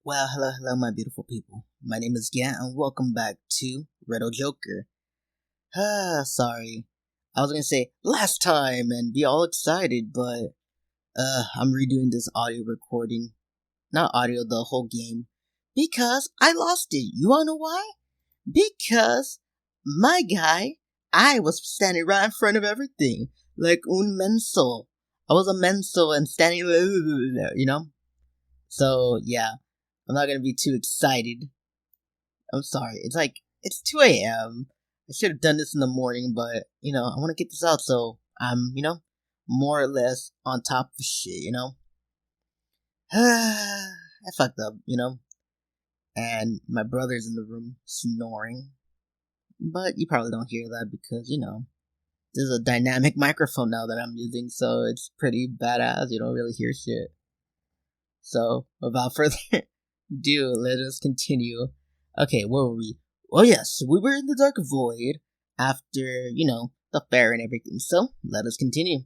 Well, hello, my beautiful people. My name is Gian, and welcome back to Riddle Joker. Sorry. I was gonna say last time and be all excited, but I'm redoing this audio recording. Not audio, the whole game. Because I lost it. You wanna know why? Because my guy, I was standing right in front of everything. Like un menso. I was a menso and standing, you know? So, yeah. I'm not gonna be too excited. I'm sorry. It's 2 a.m. I should have done this in the morning, but, I want to get this out so I'm, more or less on top of shit, I fucked up, And my brother's in the room snoring. But you probably don't hear that because, there's a dynamic microphone now that I'm using, so it's pretty badass. You don't really hear shit. So, without further ado, let us continue. Okay, where were we? Oh yes, we were in the Dark Void after, the fair and everything. So, let us continue.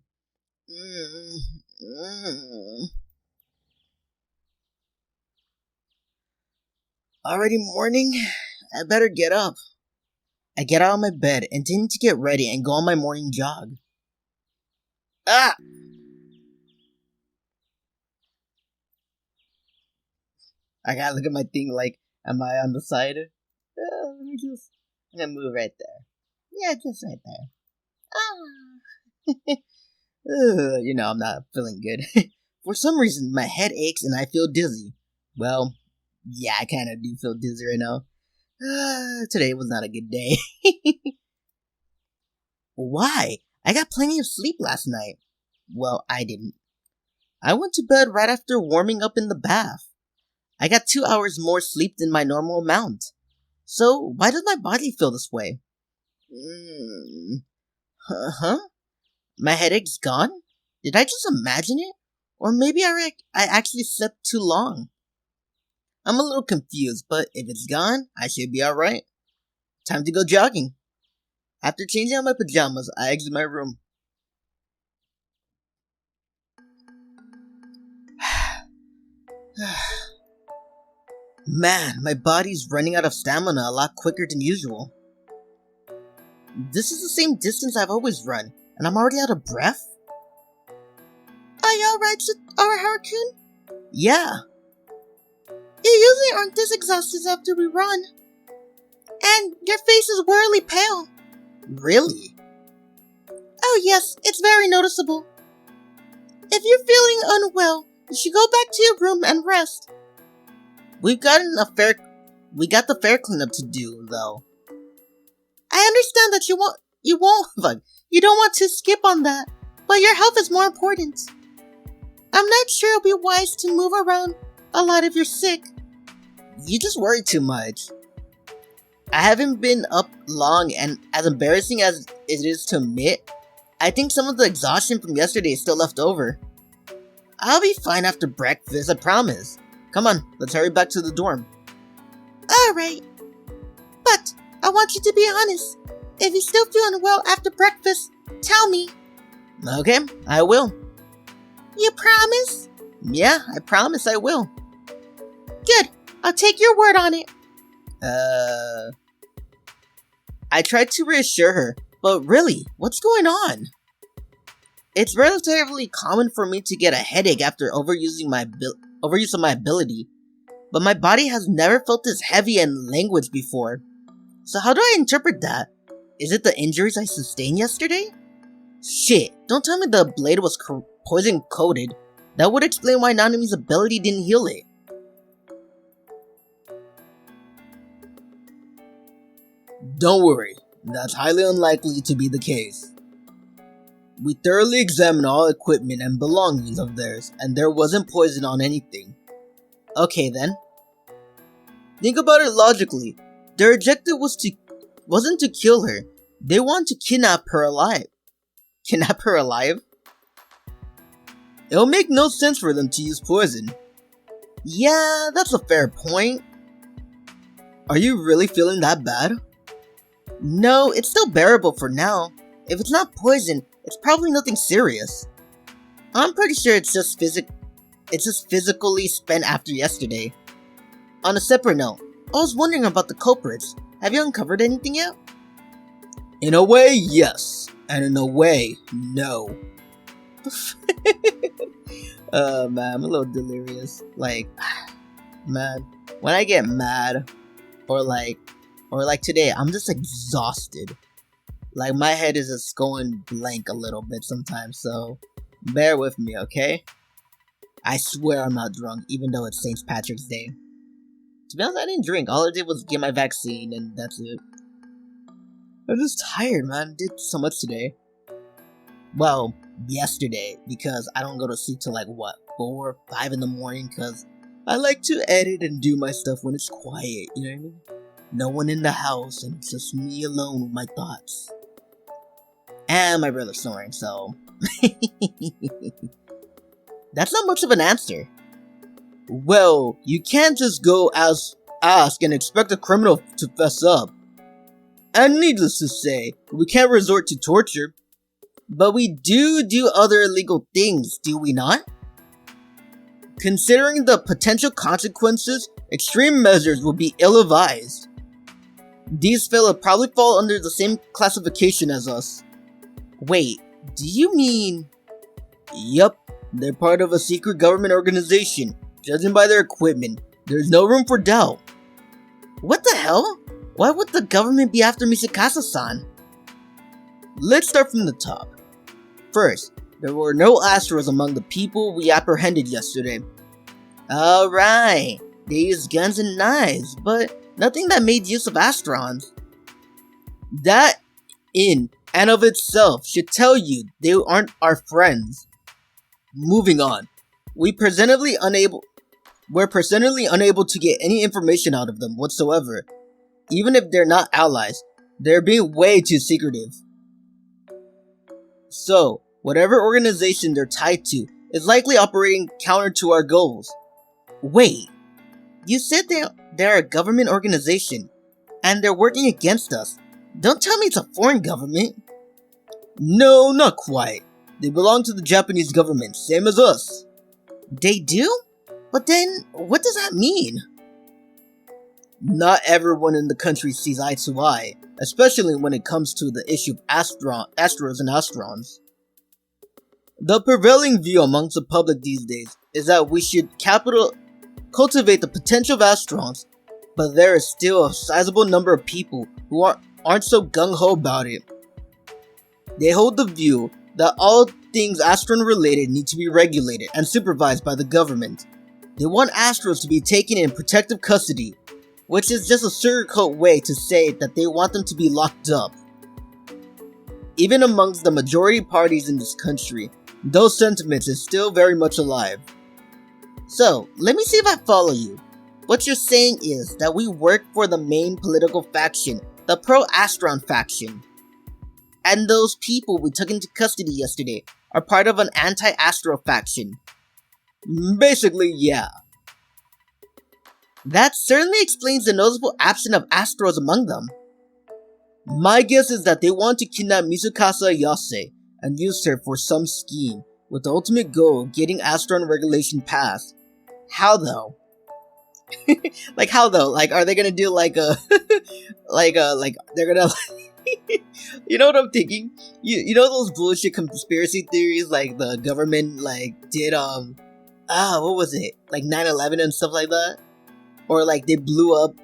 Already morning? I better get up. I get out of my bed, intending to get ready and go on my morning jog. Ah! I gotta look at my thing like, am I on the side? I'm gonna move right there. Yeah, just right there. I'm not feeling good. For some reason, my head aches and I feel dizzy. Well, yeah, I kinda do feel dizzy right now. Today was not a good day. Why? I got plenty of sleep last night. Well, I didn't. I went to bed right after warming up in the bath. I got 2 hours more sleep than my normal amount. So, why does my body feel this way? Huh? My headache's gone? Did I just imagine it? Or maybe I actually slept too long. I'm a little confused, but if it's gone, I should be alright. Time to go jogging. After changing out my pajamas, I exit my room. Man, my body's running out of stamina a lot quicker than usual. This is the same distance I've always run, and I'm already out of breath? Are you alright, Arihara-kun? Yeah. You usually aren't this exhausted after we run. And your face is wearily pale. Really? Oh yes, it's very noticeable. If you're feeling unwell, you should go back to your room and rest. We got the fair cleanup to do, though. I understand that you don't want to skip on that, but your health is more important. I'm not sure it'll be wise to move around a lot if you're sick. You just worry too much. I haven't been up long, and as embarrassing as it is to admit, I think some of the exhaustion from yesterday is still left over. I'll be fine after breakfast, I promise. Come on, let's hurry back to the dorm. Alright. But, I want you to be honest. If you still feel unwell after breakfast, tell me. Okay, I will. You promise? Yeah, I promise I will. Good, I'll take your word on it. I tried to reassure her, but really, what's going on? It's relatively common for me to get a headache after overuse of my ability, but my body has never felt this heavy and languid before. So how do I interpret that? Is it the injuries I sustained yesterday? Shit, don't tell me the blade was poison coated. That would explain why Nanami's ability didn't heal it. Don't worry, that's highly unlikely to be the case. We thoroughly examined all equipment and belongings of theirs, and there wasn't poison on anything. Okay then. Think about it logically. Their objective wasn't to kill her. They want to kidnap her alive. Kidnap her alive? It'll make no sense for them to use poison. Yeah, that's a fair point. Are you really feeling that bad? No, it's still bearable for now. If it's not poison, it's probably nothing serious. I'm pretty sure it's just physically spent after yesterday. On a separate note, I was wondering about the culprits. Have you uncovered anything yet? In a way, yes. And in a way, no. Man, I'm a little delirious. Like, man, when I get mad, or like today, I'm just exhausted. Like, my head is just going blank a little bit sometimes, so bear with me, okay? I swear I'm not drunk, even though it's St. Patrick's Day. To be honest, I didn't drink. All I did was get my vaccine, and that's it. I'm just tired, man. Did so much today. Well, yesterday, because I don't go to sleep till like, 4 or 5 in the morning, because I like to edit and do my stuff when it's quiet, you know what I mean? No one in the house, and it's just me alone with my thoughts. And my brother snoring, so... That's not much of an answer. Well, you can't just go ask and expect a criminal to fess up. And needless to say, we can't resort to torture. But we do other illegal things, do we not? Considering the potential consequences, extreme measures would be ill-advised. These fellas probably fall under the same classification as us. Wait, do you mean... Yup, they're part of a secret government organization. Judging by their equipment, there's no room for doubt. What the hell? Why would the government be after Mishikasa-san? Let's start from the top. First, there were no Astrals among the people we apprehended yesterday. Alright, they used guns and knives, but nothing that made use of Astrons. That, in and of itself, should tell you they aren't our friends. Moving on. We're presently unable to get any information out of them whatsoever. Even if they're not allies, they're being way too secretive. So, whatever organization they're tied to is likely operating counter to our goals. Wait, you said they're a government organization, and they're working against us. Don't tell me it's a foreign government. No, not quite. They belong to the Japanese government, same as us. They do? But then, what does that mean? Not everyone in the country sees eye to eye, especially when it comes to the issue of Astros and Astrons. The prevailing view amongst the public these days is that we should cultivate the potential of Astrons, but there is still a sizable number of people who aren't so gung-ho about it. They hold the view that all things Astron related need to be regulated and supervised by the government. They want Astrals to be taken in protective custody, which is just a sugarcoat way to say that they want them to be locked up. Even amongst the majority parties in this country, those sentiments is still very much alive. So, let me see if I follow you. What you're saying is that we work for the main political faction, the pro-Astron faction. And those people we took into custody yesterday are part of an anti-Astro faction. Basically, yeah. That certainly explains the noticeable absence of Astros among them. My guess is that they want to kidnap Mizukasa Ayase and use her for some scheme, with the ultimate goal of getting Astron regulation passed. How though? How though? Like, are they gonna do like a, they're gonna, you know what I'm thinking? You know those bullshit conspiracy theories, like the government, did, what was it? Like 9/11 and stuff like that? Or like they blew up,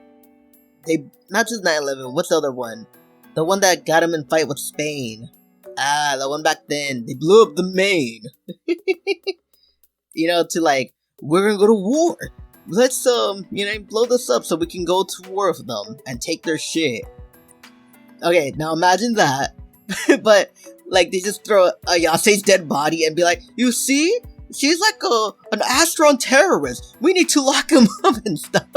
not just 9/11, what's the other one? The one that got him in fight with Spain. The one back then. They blew up the Maine. To we're gonna go to war. Let's, blow this up so we can go to war with them and take their shit. Okay, now imagine that. But, they just throw Ayase's dead body and be like, you see? She's like an Astron terrorist. We need to lock him up and stuff.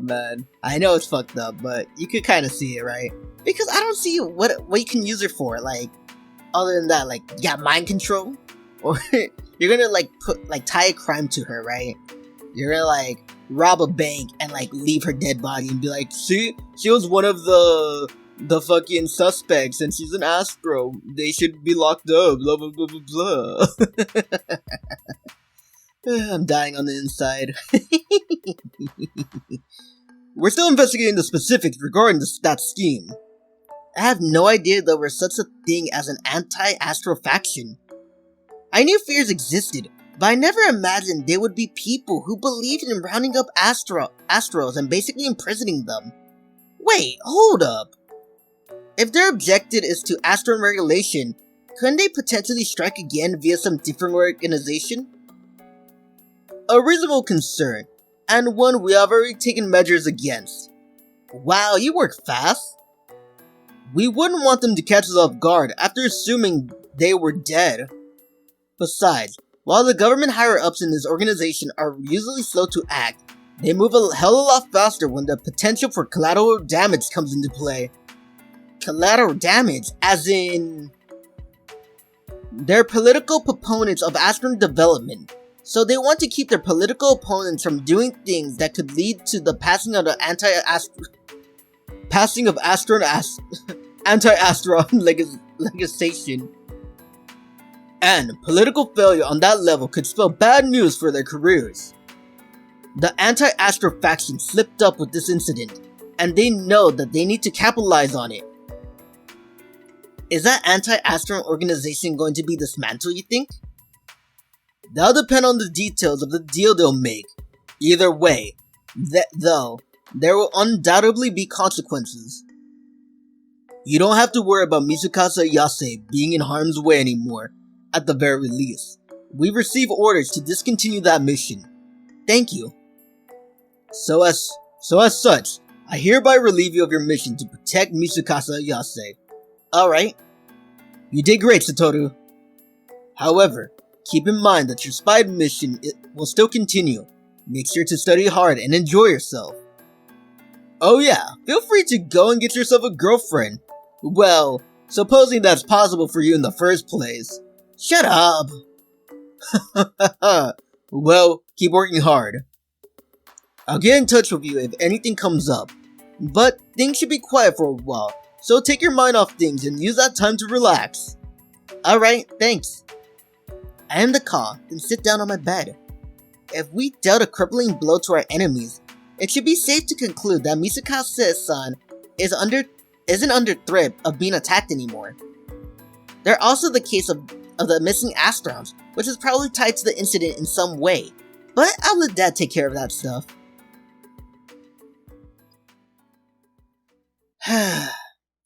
Man. I know it's fucked up, but you could kind of see it, right? Because I don't see what you can use her for, other than that, mind control? Or you're gonna, tie a crime to her, right? You're gonna, rob a bank and, leave her dead body and be like, see? She was one of the fucking suspects and she's an Astro. They should be locked up, blah, blah, blah, blah, blah. I'm dying on the inside. We're still investigating the specifics regarding that scheme. I have no idea there was such a thing as an anti-astral faction. I knew fears existed, but I never imagined there would be people who believed in rounding up Astrals and basically imprisoning them. Wait, hold up. If their objective is to Astron regulation, couldn't they potentially strike again via some different organization? A reasonable concern, and one we have already taken measures against. Wow, you work fast. We wouldn't want them to catch us off guard after assuming they were dead. Besides, while the government higher-ups in this organization are usually slow to act, they move a hell of a lot faster when the potential for collateral damage comes into play. Collateral damage, as in... They're political proponents of Astron development, so they want to keep their political opponents from doing things that could lead to the passing of the anti-Astron legislation. And political failure on that level could spell bad news for their careers. The anti-Astro faction slipped up with this incident, and they know that they need to capitalize on it. Is that anti-Astron organization going to be dismantled, you think? That'll depend on the details of the deal they'll make. Either way, though, there will undoubtedly be consequences. You don't have to worry about Mizukasa Ayase being in harm's way anymore, at the very least. We've received orders to discontinue that mission. Thank you. So as such, I hereby relieve you of your mission to protect Mizukasa Ayase. Alright. You did great, Satoru. However, keep in mind that your spy mission will still continue. Make sure to study hard and enjoy yourself. Oh yeah, feel free to go and get yourself a girlfriend. Well, supposing that's possible for you in the first place. Shut up! Well, keep working hard. I'll get in touch with you if anything comes up. But things should be quiet for a while, so take your mind off things and use that time to relax. Alright, thanks. I end the call, then sit down on my bed. If we dealt a crippling blow to our enemies, it should be safe to conclude that Mizukasa-san isn't under threat of being attacked anymore. There's also the case of the missing Astrons, which is probably tied to the incident in some way, but I'll let Dad take care of that stuff.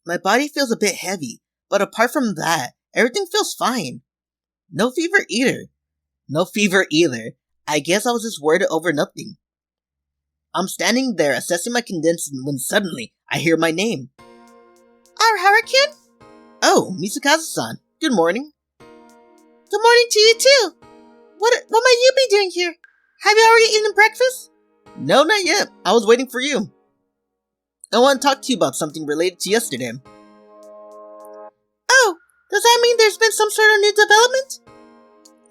My body feels a bit heavy, but apart from that, everything feels fine. No fever either. I guess I was just worried over nothing. I'm standing there assessing my condition when suddenly I hear my name. Arihara-kun? Oh, Mizukasa-san. Good morning. Good morning to you too. What might you be doing here? Have you already eaten breakfast? No, not yet. I was waiting for you. I want to talk to you about something related to yesterday. Oh, does that mean there's been some sort of new development?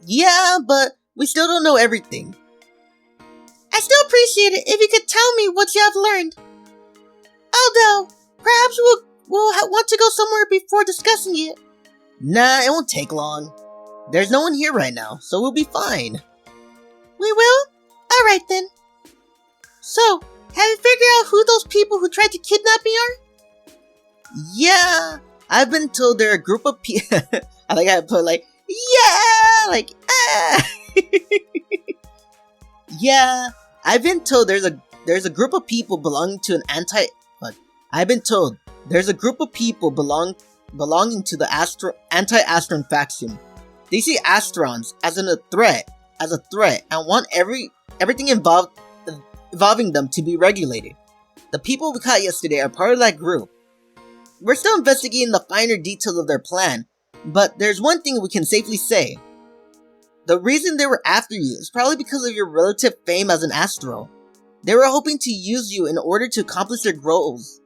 Yeah, but we still don't know everything. I still appreciate it if you could tell me what you have learned. Although, perhaps we'll want to go somewhere before discussing it. Nah, it won't take long. There's no one here right now, so we'll be fine. We will? Alright then. So, have you figured out who those people who tried to kidnap me are? Yeah, I've been told they're a group of people. I think I put like, yeah, like, ah. Yeah, I've been told there's a group of people belonging to an belonging to the anti-Astron faction. They see Astrons as a threat, and want everything involving them to be regulated. The people we caught yesterday are part of that group. We're still investigating the finer details of their plan, but there's one thing we can safely say. The reason they were after you is probably because of your relative fame as an Astral. They were hoping to use you in order to accomplish their goals.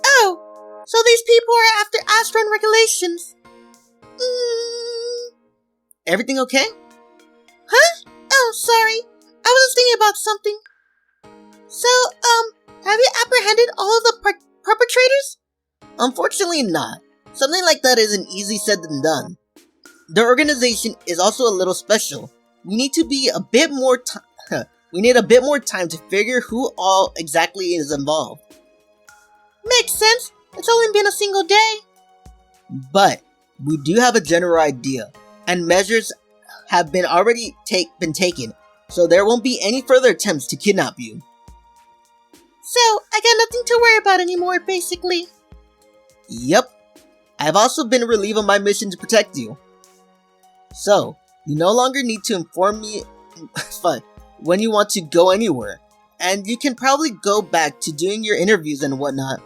Oh, so these people are after Astron regulations. Everything okay? Huh? Oh, sorry. I was thinking about something. So, have you apprehended all of the perpetrators? Unfortunately not. Something like that isn't easy said than done. The organization is also a little special. We need to be a bit more We need a bit more time to figure who all exactly is involved. Makes sense. It's only been a single day. But we do have a general idea, and measures have been been taken, so there won't be any further attempts to kidnap you. So, I got nothing to worry about anymore, basically. Yep. I've also been relieved of my mission to protect you. So, you no longer need to inform me when you want to go anywhere, and you can probably go back to doing your interviews and whatnot.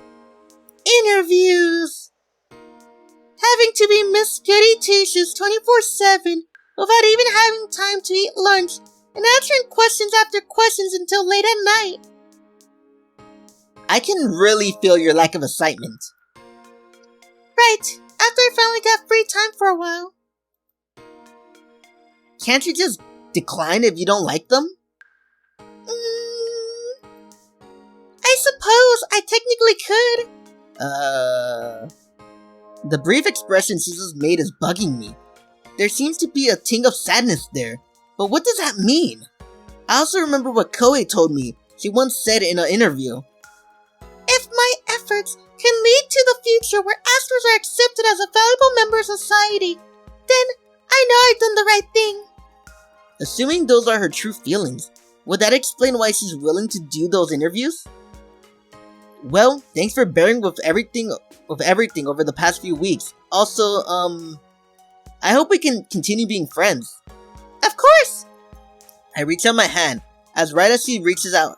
Interviews! Having to be Miss Goody Two-Shoes 24/7 without even having time to eat lunch and answering questions after questions until late at night. I can really feel your lack of excitement. Right, after I finally got free time for a while. Can't you just decline if you don't like them? I suppose I technically could. The brief expression she just made is bugging me. There seems to be a ting of sadness there, but what does that mean? I also remember what Koei told me she once said in an interview. If my efforts can lead to the future where Astrals are accepted as a valuable member of society, then I know I've done the right thing. Assuming those are her true feelings, would that explain why she's willing to do those interviews? Well, thanks for bearing with everything over the past few weeks. Also, I hope we can continue being friends. Of course! I reach out my hand, as right as she reaches out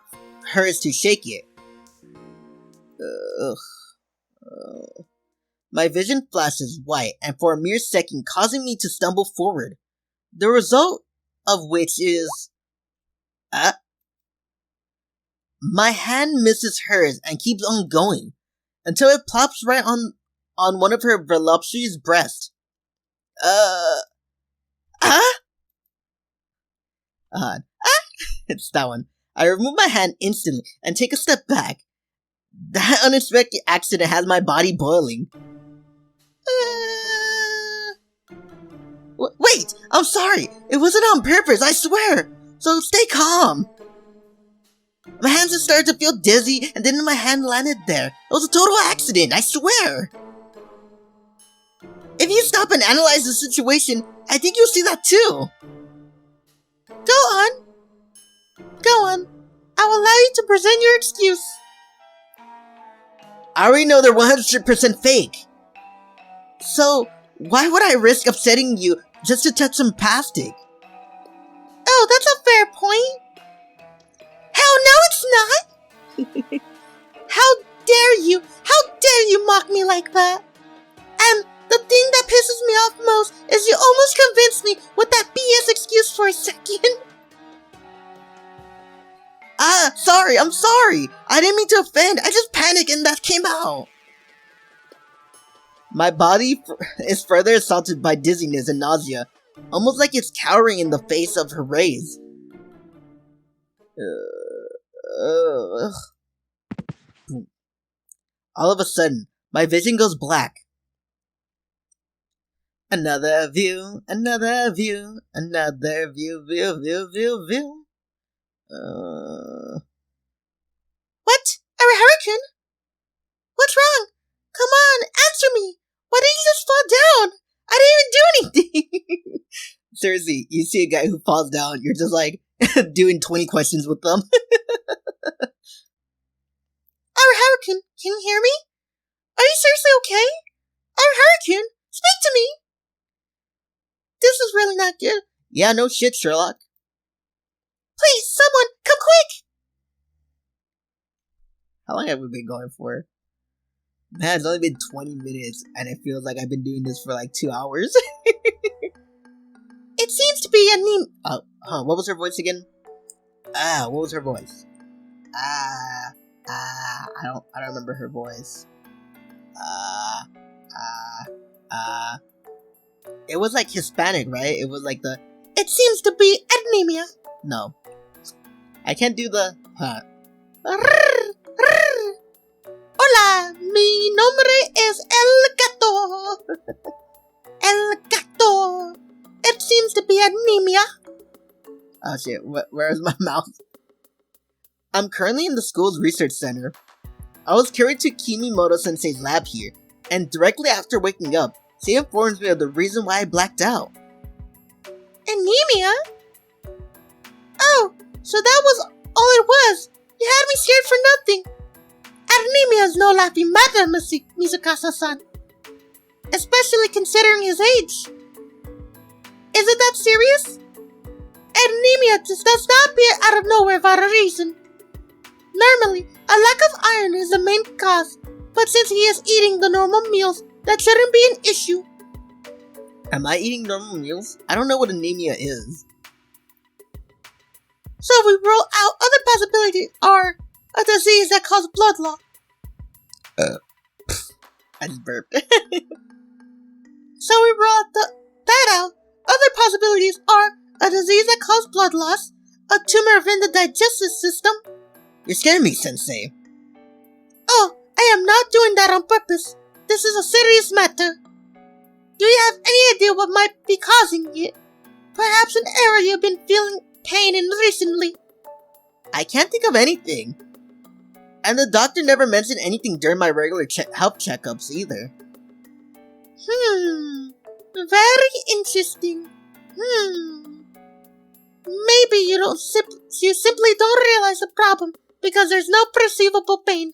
hers to shake it. My vision flashes white, and for a mere second causing me to stumble forward. The result of which is... My hand misses hers and keeps on going, until it plops right on one of her voluptuous breasts. It's that one. I remove my hand instantly and take a step back. That unexpected accident has my body boiling. Wait! I'm sorry! It wasn't on purpose, I swear! So stay calm! My hands just started to feel dizzy, and then my hand landed there. It was a total accident, I swear! If you stop and analyze the situation, I think you'll see that too! Go on. Go on. I will allow you to present your excuse. I already know they're 100% fake. So, why would I risk upsetting you just to touch some plastic? Oh, that's a fair point. Hell no, it's not! How dare you? How dare you mock me like that? And the thing that pisses me off most is you almost convinced me with that BS excuse for a second. Sorry, I'm sorry. I didn't mean to offend. I just panicked and that came out. My body is further assaulted by dizziness and nausea, almost like it's cowering in the face of her rays. All of a sudden, my vision goes black. Another view, another view, another view, view. What? Arihara-kun? What's wrong? Come on, answer me! Why did you just fall down? I didn't even do anything! Seriously, you see a guy who falls down, you're just like, doing 20 questions with them. Arihara-kun, can you hear me? Are you seriously okay? Arihara-kun, speak to me! This is really not good. Yeah, no shit, Sherlock. Please, someone, come quick! How long have we been going for? Man, it's only been 20 minutes, and it feels like I've been doing this for like 2 hours. It seems to be a what was her voice again? What was her voice? I don't remember her voice. It was like Hispanic, right? It was like the... It seems to be anemia. No. I can't do the... Hola, mi nombre es El Gato. El Gato. It seems to be anemia. Oh shit, where's my mouth? I'm currently in the school's research center. I was carried to Kimimoto-sensei's lab here, and directly after waking up, she informs me of the reason why I blacked out. Anemia? Oh, so that was all it was. You had me scared for nothing. Anemia is no laughing matter, Mizukasa-san. Especially considering his age. Is it that serious? Anemia just does not appear out of nowhere without a reason. Normally, a lack of iron is the main cause, but since he is eating the normal meals, that shouldn't be an issue. Am I eating normal meals? I don't know what anemia is. So we rule out other possibilities are a disease that causes blood loss. I just burped. So we rule that out. Other possibilities are a disease that causes blood loss, a tumor within the digestive system. You're scaring me, Sensei. Oh, I am not doing that on purpose. This is a serious matter. Do you have any idea what might be causing it? Perhaps an area you've been feeling pain in recently. I can't think of anything. And the doctor never mentioned anything during my regular health checkups either. Very interesting. Maybe you simply don't realize the problem because there's no perceivable pain.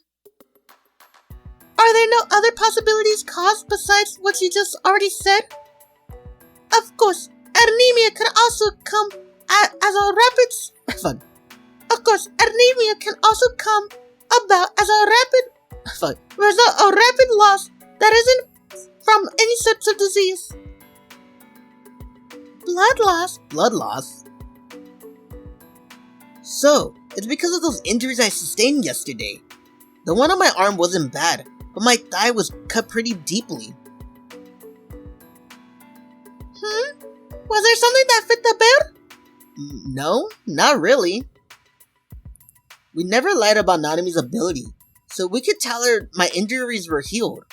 Are there no other possibilities caused besides what you just already said? Of course, anemia can also come as a rapid... Of course, anemia can also come about as a rapid result of rapid loss that isn't from any sorts of disease. Blood loss? Blood loss? So, it's because of those injuries I sustained yesterday. The one on my arm wasn't bad, but my thigh was cut pretty deeply. Was there something that fit the bill? No, not really. We never lied about Nanami's ability, so we could tell her my injuries were healed.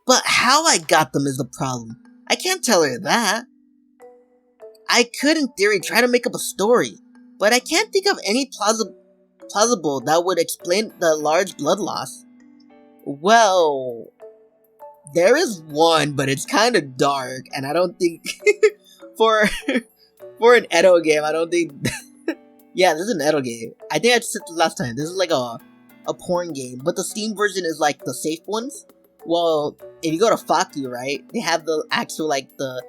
But how I got them is the problem. I can't tell her that. I could, in theory, try to make up a story, but I can't think of any plausible that would explain the large blood loss. Well, there is one, but it's kind of dark, and I don't think for an Edo game, I don't think. Yeah, this is an Edo game. I think I said this last time. This is like a porn game, but the Steam version is like the safe ones. Well, if you go to Faku, right, they have the actual like the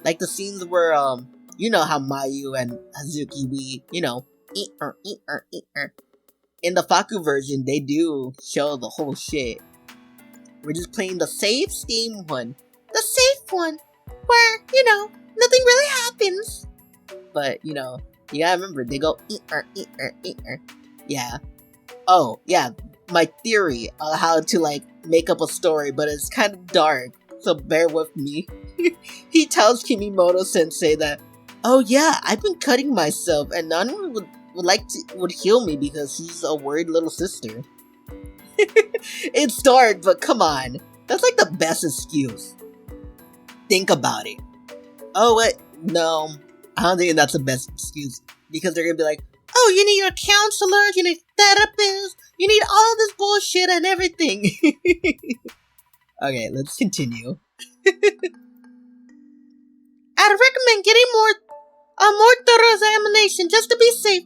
like the scenes where you know how Mayu and Hazuki in the Faku version they do show the whole shit. We're just playing the safe Steam one. The safe one, where, nothing really happens. But, you gotta remember, they go Yeah. Oh, yeah, my theory on how to, like, make up a story, but it's kind of dark, so bear with me. He tells Kimimoto-sensei that, oh yeah, I've been cutting myself, and Nanami would heal me because she's a worried little sister. It's dark, but come on. That's like the best excuse. Think about it. Oh, wait, no. I don't think that's the best excuse. Because they're gonna be like, oh, you need a counselor, you need therapist, you need all of this bullshit and everything. Okay, let's continue. I'd recommend getting a more thorough examination just to be safe.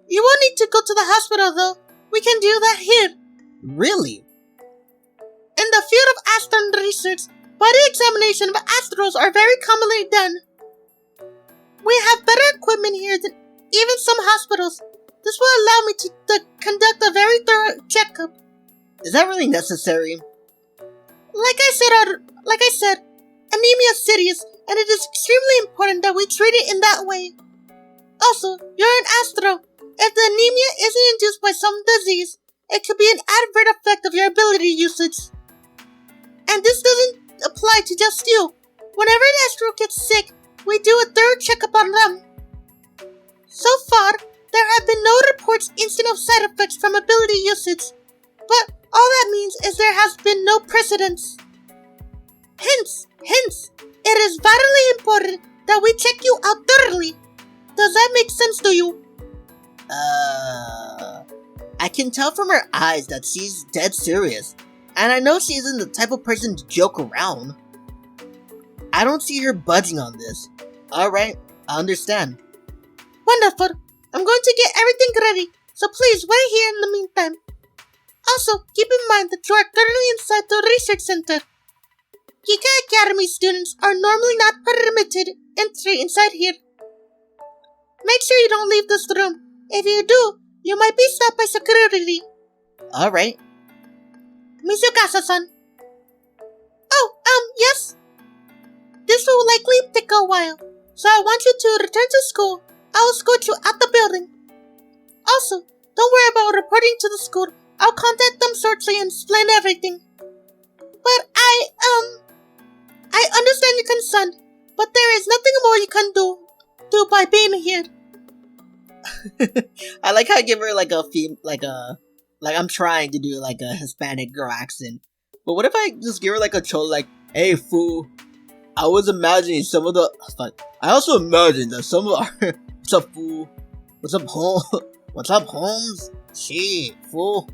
You won't need to go to the hospital though. We can do that here. Really? In the field of Astron research, body examination of Astrals are very commonly done. We have better equipment here than even some hospitals. This will allow me to conduct a very thorough checkup. Is that really necessary? Like I said, anemia is serious, and it is extremely important that we treat it in that way. Also, you're an Astro. If the anemia isn't induced by some disease, it could be an adverse effect of your ability usage. And this doesn't apply to just you. Whenever an Astro gets sick, we do a thorough checkup on them. So far, there have been no reports instant of side effects from ability usage, but all that means is there has been no precedence. Hence, it is vitally important that we check you out thoroughly. Does that make sense to you? I can tell from her eyes that she's dead serious, and I know she isn't the type of person to joke around. I don't see her budging on this. Alright, I understand. Wonderful. I'm going to get everything ready, so please wait here in the meantime. Also, keep in mind that you are currently inside the research center. HIKARI Academy students are normally not permitted entry inside here. Make sure you don't leave this room. If you do, you might be stopped by security. Alright. Mizukasa-san. Oh, yes? This will likely take a while, so I want you to return to school. I'll escort you out the building. Also, don't worry about reporting to the school. I'll contact them shortly and explain everything. But I understand your concern, but there is nothing more you can do by being here. I like how I give her like I'm trying to do like a Hispanic girl accent. But what if I just give her like a cholo, like, hey fool, I was imagining some of the, I also imagined that some of our, what's up fool, what's up Holmes, what's up Holmes, shit fool.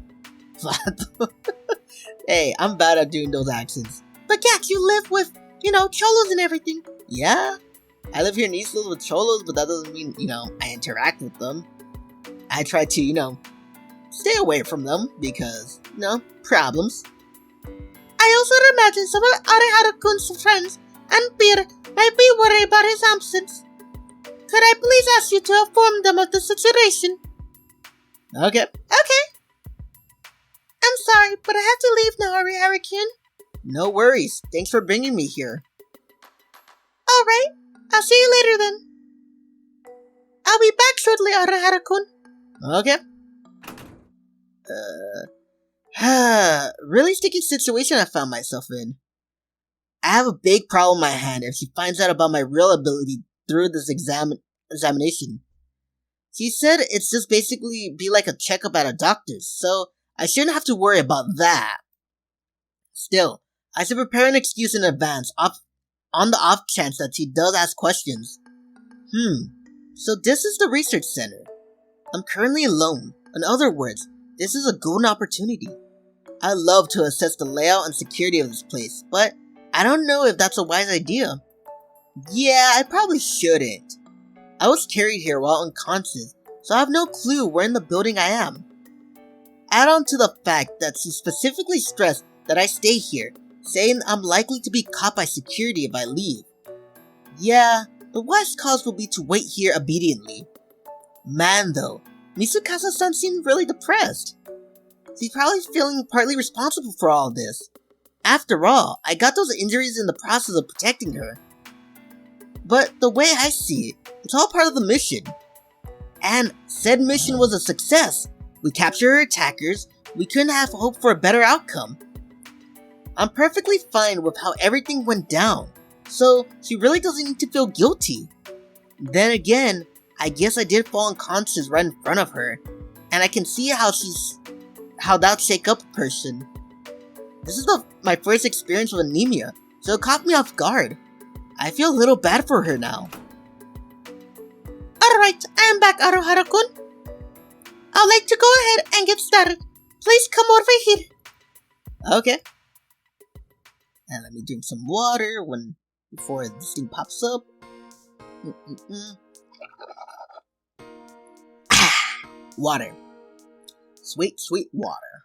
Hey, I'm bad at doing those accents. But yeah, you live with, cholos and everything. Yeah, I live here in East Los with cholos, but that doesn't mean, I interact with them. I try to, stay away from them because, problems. I also imagine some of Arihara-kun's friends and peer might be worried about his absence. Could I please ask you to inform them of the situation? Okay. Okay. I'm sorry, but I have to leave now, Arihara-kun. No worries. Thanks for bringing me here. Alright. I'll see you later then. I'll be back shortly, Arihara-kun. Okay. Really sticky situation I found myself in. I have a big problem in my hand if she finds out about my real ability through this examination. She said it's just basically be like a checkup at a doctor's, so I shouldn't have to worry about that. Still, I should prepare an excuse in advance on the off chance that she does ask questions. So this is the research center. I'm currently alone. In other words, this is a golden opportunity. I love to assess the layout and security of this place, but I don't know if that's a wise idea. Yeah, I probably shouldn't. I was carried here while unconscious, so I have no clue where in the building I am. Add on to the fact that she specifically stressed that I stay here, saying I'm likely to be caught by security if I leave. Yeah, the wise cause will be to wait here obediently. Man though, Mizukasa-san seemed really depressed. She's probably feeling partly responsible for all this. After all, I got those injuries in the process of protecting her. But the way I see it, it's all part of the mission. And said mission was a success. We captured her attackers, we couldn't have hoped for a better outcome. I'm perfectly fine with how everything went down, so she really doesn't need to feel guilty. Then again, I guess I did fall unconscious right in front of her, and I can see how that'd shake up a person. This is my first experience with anemia, so it caught me off guard. I feel a little bad for her now. Alright, I am back, Arihara-kun. I'd like to go ahead and get started. Please come over here. Okay. And let me drink some water before this thing pops up. Water. Sweet, sweet water.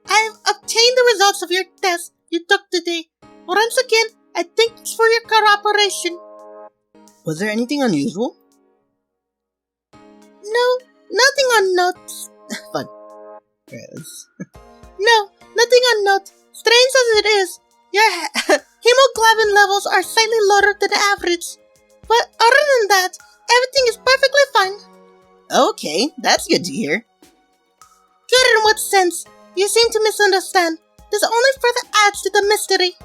I have obtained the results of your test you took today. Once again, I thank you for your cooperation. Was there anything unusual? No, nothing on note. Fuck. No, nothing on note. Strange as it is, your hemoglobin levels are slightly lower than average. But other than that, everything is perfectly fine. Okay, that's good to hear. Good in what sense? You seem to misunderstand. This only further adds to the mystery.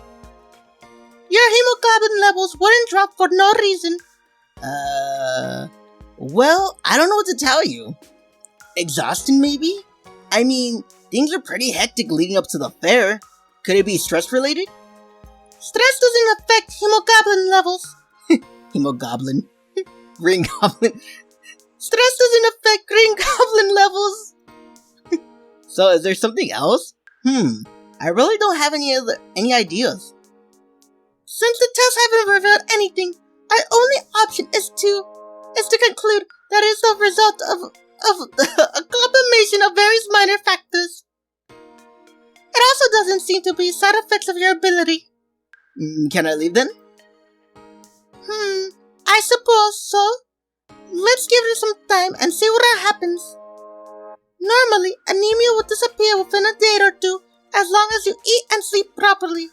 Your hemoglobin levels wouldn't drop for no reason. Well, I don't know what to tell you. Exhaustion, maybe? I mean, things are pretty hectic leading up to the fair. Could it be stress-related? Stress doesn't affect hemoglobin levels. Hemoglobin. Ring goblin. Stress doesn't affect Green Goblin levels. So is there something else? I really don't have any ideas. Since the tests haven't revealed anything, our only option is to conclude that it's the result of a combination of various minor factors. It also doesn't seem to be side effects of your ability. Can I leave then? I suppose so. Let's give it some time and see what happens. Normally, anemia will disappear within a day or two as long as you eat and sleep properly.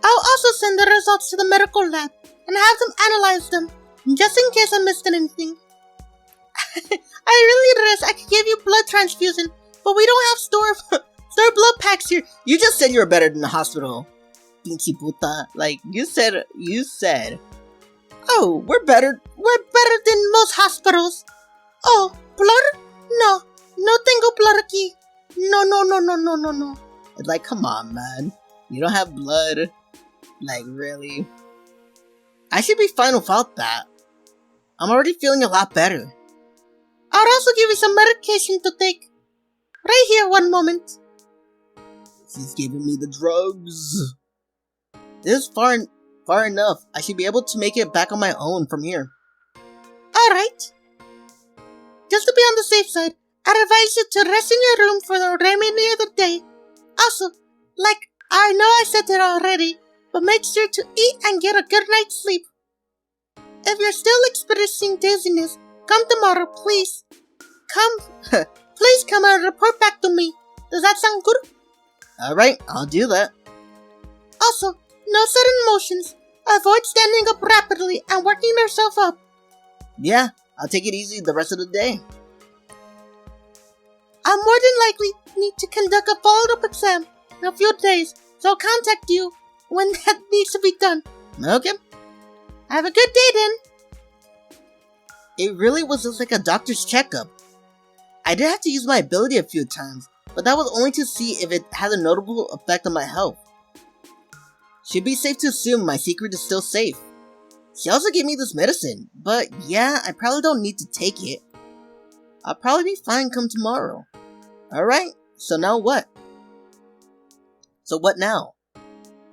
I'll also send the results to the medical lab and have them analyze them, just in case I missed anything. I really wish I could give you blood transfusion, but we don't have store blood packs here. You just said you were better than the hospital. Pinche puta. Like, you said. Oh, we're better. We're better than most hospitals. Oh, blood? No tengo blood aquí. No. Like, come on, man. You don't have blood. Like, really? I should be fine without that. I'm already feeling a lot better. I'll also give you some medication to take. Right here, one moment. She's giving me the drugs. This is far enough. I should be able to make it back on my own from here. Alright. Just to be on the safe side, I'd advise you to rest in your room for the remainder of the day. Also, I know I said it already, but make sure to eat and get a good night's sleep. If you're still experiencing dizziness, come tomorrow, please. Please come and report back to me. Does that sound good? Alright, I'll do that. Also, no sudden motions. Avoid standing up rapidly and working yourself up. Yeah, I'll take it easy the rest of the day. I'll more than likely need to conduct a follow-up exam in a few days, so I'll contact you when that needs to be done. Okay. Have a good day then. It really was just like a doctor's checkup. I did have to use my ability a few times, but that was only to see if it had a notable effect on my health. Should be safe to assume my secret is still safe. She also gave me this medicine, but yeah, I probably don't need to take it. I'll probably be fine come tomorrow. Alright, so now what? So what now?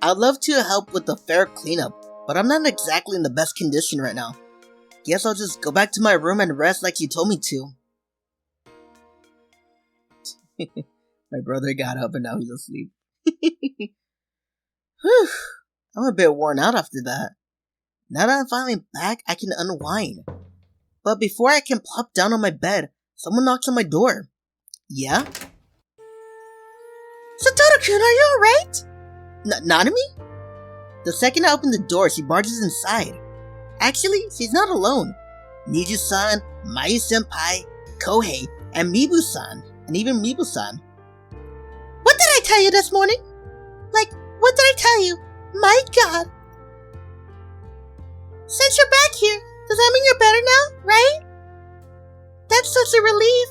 I'd love to help with the fair cleanup, but I'm not exactly in the best condition right now. Guess I'll just go back to my room and rest like you told me to. My brother got up and now he's asleep. Whew, I'm a bit worn out after that. Now that I'm finally back, I can unwind. But before I can plop down on my bed, someone knocks on my door. Yeah? Satoru-kun, are you alright? Nanami? The second I open the door, she barges inside. Actually, she's not alone. Niju-san, Mayu-senpai, Kohei, and Mibu-san, and even Mibu-san. What did I tell you this morning? What did I tell you? My god. Since you're back here, does that mean you're better now, right? That's such a relief.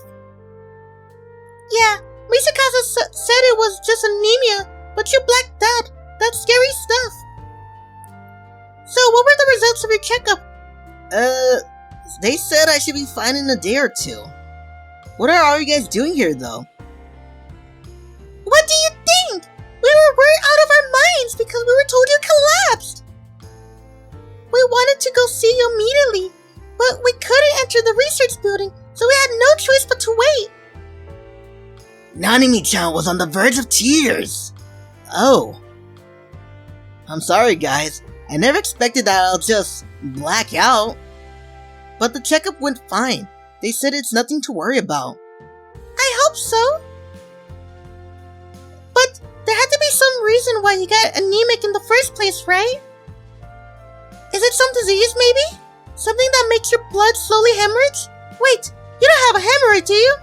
Yeah, Misakasa said it was just anemia, but you blacked out. That's scary stuff. So, what were the results of your checkup? They said I should be fine in a day or two. What are all you guys doing here, though? What do you think? We were worried out of our minds because we were told you collapsed. We wanted to go see you immediately, but we couldn't enter the research building, so we had no choice but to wait. Nanami-chan was on the verge of tears. Oh. I'm sorry, guys. I never expected that I'll just black out. But the checkup went fine. They said it's nothing to worry about. I hope so. But there had to be some reason why you got anemic in the first place, right? Is it some disease, maybe? Something that makes your blood slowly hemorrhage? Wait, you don't have a hemorrhage, do you?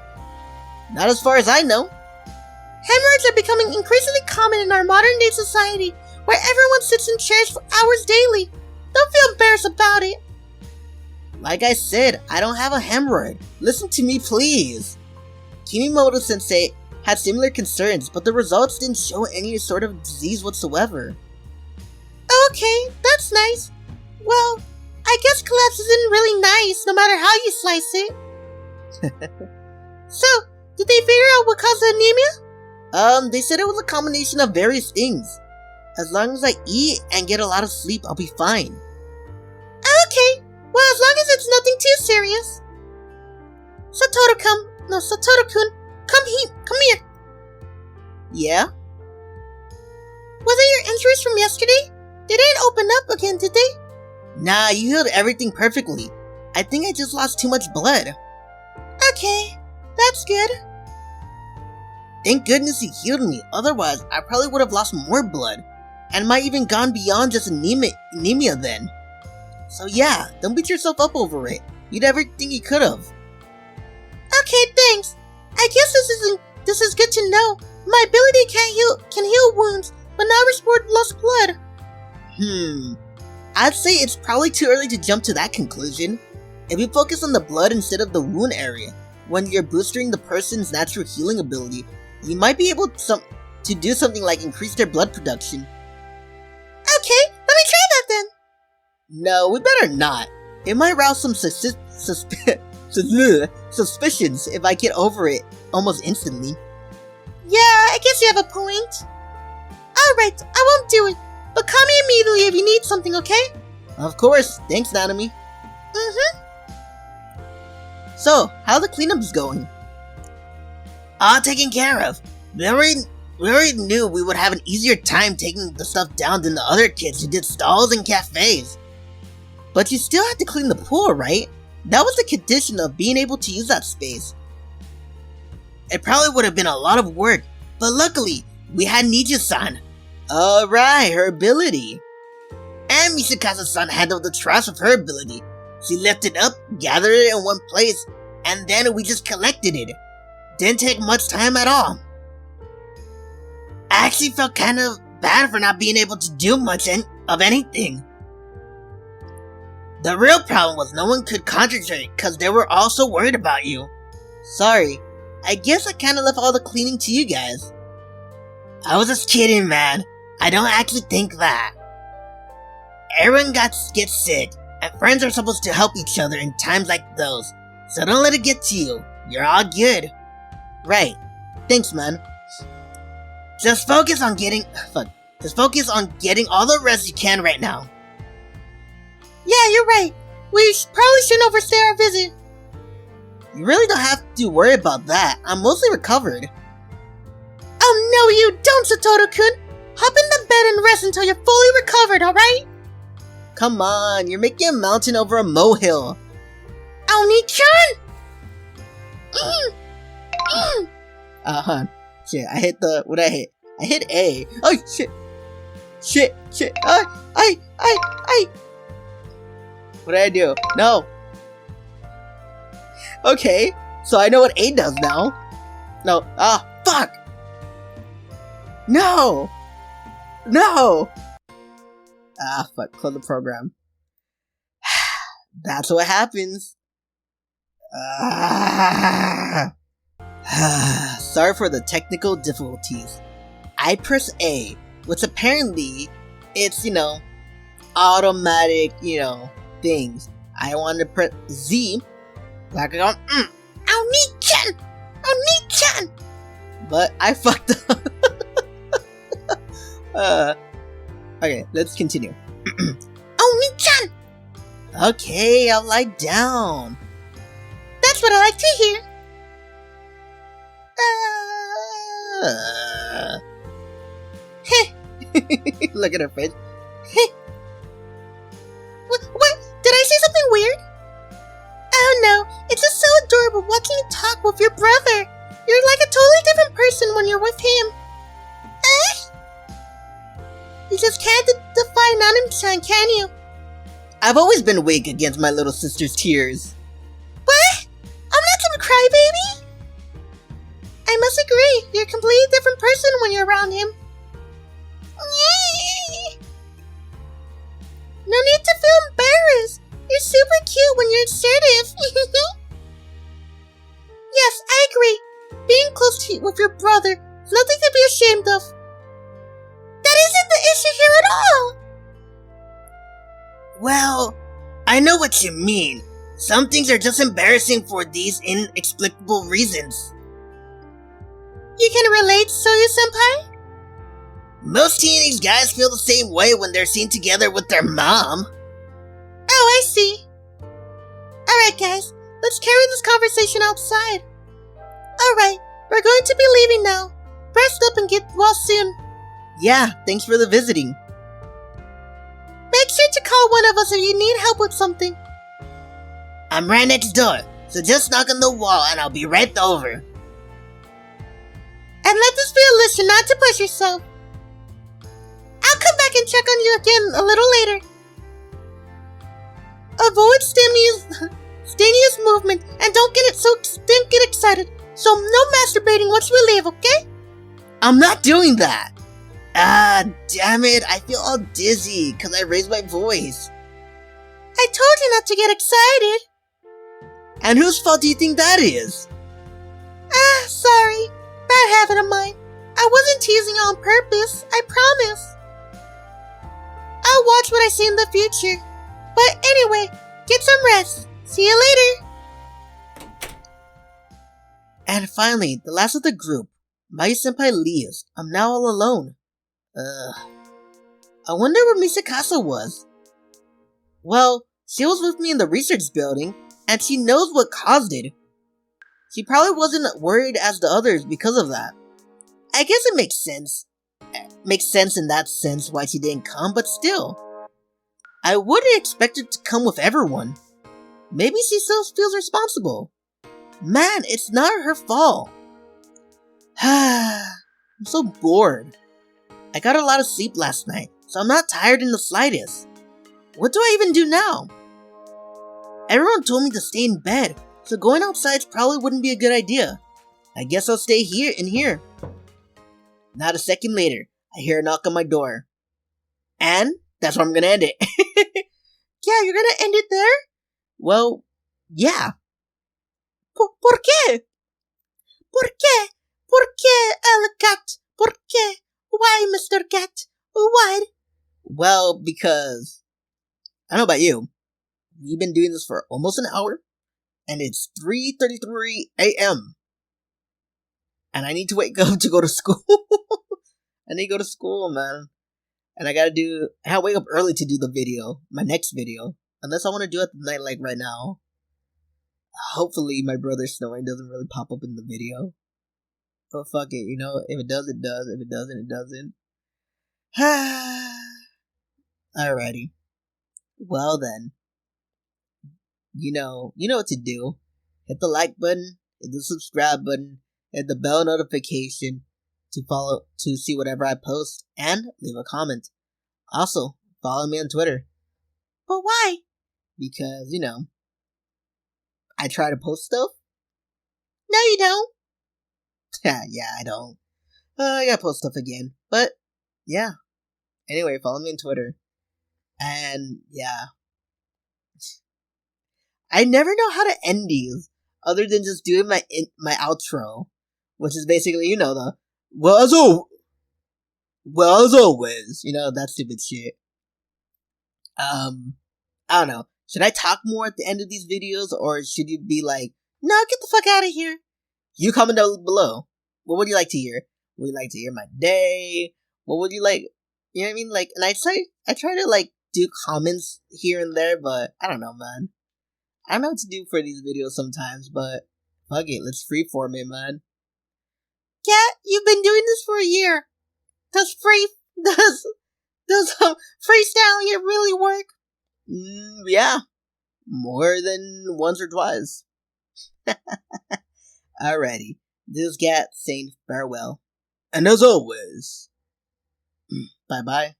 Not as far as I know. Hemorrhages are becoming increasingly common in our modern-day society, where everyone sits in chairs for hours daily. Don't feel embarrassed about it. Like I said, I don't have a hemorrhoid. Listen to me, please. Kimimoto-sensei had similar concerns, but the results didn't show any sort of disease whatsoever. Okay, that's nice. Well, I guess collapse isn't really nice, no matter how you slice it. So, did they figure out what caused the anemia? They said it was a combination of various things. As long as I eat and get a lot of sleep, I'll be fine. Okay, well, as long as it's nothing too serious. Satoru-kun, come here. Yeah? Was it your injuries from yesterday? They didn't open up again, did they? Nah, you healed everything perfectly. I think I just lost too much blood. Okay, that's good. Thank goodness you healed me, otherwise I probably would have lost more blood, and might even gone beyond just anemia then. So yeah, don't beat yourself up over it. You did everything you could have. Okay, thanks. I guess this is good to know. My ability can heal wounds, but not restore lost blood. I'd say it's probably too early to jump to that conclusion. If you focus on the blood instead of the wound area, when you're boosting the person's natural healing ability, you might be able to do something like increase their blood production. Okay, let me try that then. No, we better not. It might rouse some suspicions if I get over it almost instantly. Yeah, I guess you have a point. Alright, I won't do it, but call me immediately if you need something, okay? Of course, thanks Nanami. So, how the cleanups going? All taken care of. We already knew we would have an easier time taking the stuff down than the other kids who did stalls and cafes. But you still had to clean the pool, right? That was the condition of being able to use that space. It probably would have been a lot of work, but luckily, we had Niju-san. Alright, her ability. And Mishikazu-san handled the trash with her ability. She lifted it up, gathered it in one place, and then we just collected it. Didn't take much time at all. I actually felt kind of bad for not being able to do much of anything. The real problem was no one could concentrate because they were all so worried about you. Sorry, I guess I kinda left all the cleaning to you guys. I was just kidding, man. I don't actually think that. Everyone gets sick, and friends are supposed to help each other in times like those, so don't let it get to you. You're all good. Right. Thanks, man. Just focus on getting all the rest you can right now. Yeah, you're right. We probably shouldn't overstay our visit. You really don't have to worry about that. I'm mostly recovered. Oh no, you don't, Satoru-kun. Hop in the bed and rest until you're fully recovered, alright? Come on, you're making a mountain over a molehill. Oni-chan! Shit, I hit what'd I hit? I hit A. Oh, shit. Shit. What did I do? No. Okay, so I know what A does now. No, fuck! No! Fuck, close the program. That's what happens. Sorry for the technical difficulties. I press A, which apparently it's, automatic, things. I wanted to press Z, like I go, Oni-chan! But I fucked up. Okay, let's continue. Oni-chan! Okay, I'll lie down. That's what I like to hear. Look at her face. What? Did I say something weird? Oh no, it's just so adorable watching you talk with your brother. You're like a totally different person when you're with him. You just can't defy Nanami-chan, can you? I've always been weak against my little sister's tears. What? I'm not some crybaby. I must agree, you're a completely different person when you're around him. No need to feel embarrassed. You're super cute when you're assertive. Yes, I agree. Being close with your brother is nothing to be ashamed of. That isn't the issue here at all. Well, I know what you mean. Some things are just embarrassing for these inexplicable reasons. You can relate, Soyu-senpai? Most teenage guys feel the same way when they're seen together with their mom. Oh, I see. Alright guys, let's carry this conversation outside. Alright, we're going to be leaving now. Rest up and get well soon. Yeah, thanks for the visiting. Make sure to call one of us if you need help with something. I'm right next door, so just knock on the wall and I'll be right over. And let this be a lesson not to push yourself. I'll come back and check on you again a little later. Avoid strenuous movement and don't get excited. So no masturbating once we leave, okay? I'm not doing that. Ah, damn it, I feel all dizzy because I raised my voice. I told you not to get excited. And whose fault do you think that is? Ah, sorry. Bad habit of mine. I wasn't teasing on purpose, I promise. I'll watch what I see in the future. But anyway, get some rest. See you later. And finally, the last of the group, Mayu-senpai leaves. I'm now all alone. I wonder where Misakasa was. Well, she was with me in the research building, and she knows what caused it. She probably wasn't worried as the others because of that. I guess it makes sense. Makes sense in that sense why she didn't come, but still. I wouldn't expect her to come with everyone. Maybe she still feels responsible. Man, it's not her fault. I'm so bored. I got a lot of sleep last night, so I'm not tired in the slightest. What do I even do now? Everyone told me to stay in bed, so going outside probably wouldn't be a good idea. I guess I'll stay here. Not a second later, I hear a knock on my door. And that's where I'm gonna end it. Yeah, you're gonna end it there? Well, yeah. ¿Por qué? ¿Por qué? ¿Por qué, el cat? ¿Por qué? Why, Mr. Cat? Why? Well, because I don't know about you. We've been doing this for almost an hour, and it's 3:33 a.m. And I need to wake up to go to school. I need to go to school, man. And I gotta wake up early to do the video, my next video. Unless I want to do it at night, like right now. Hopefully my brother's snoring doesn't really pop up in the video. But fuck it, you know, if it does, it does. If it doesn't, it doesn't. Alrighty. Well then. You know what to do. Hit the like button, hit the subscribe button, hit the bell notification to see whatever I post, and leave a comment. Also, follow me on Twitter. But why? Because, I try to post stuff. No, you don't. Yeah, I don't. I gotta post stuff again. But, yeah. Anyway, follow me on Twitter. And, yeah. I never know how to end these, other than just doing my outro. Which is basically, the, well as always, that stupid shit. I don't know. Should I talk more at the end of these videos, or should you be like, no, get the fuck out of here? You comment down below. What would you like to hear? Would you like to hear my day? What would you like? You know what I mean? Like, and I try to do comments here and there, but I don't know, man. I don't know what to do for these videos sometimes, but fuck it, let's freeform it, man. Yeah, you've been doing this for a year. Does freestyling it really work? Yeah. More than once or twice. Alrighty. This is Gat saying farewell. And as always, bye-bye.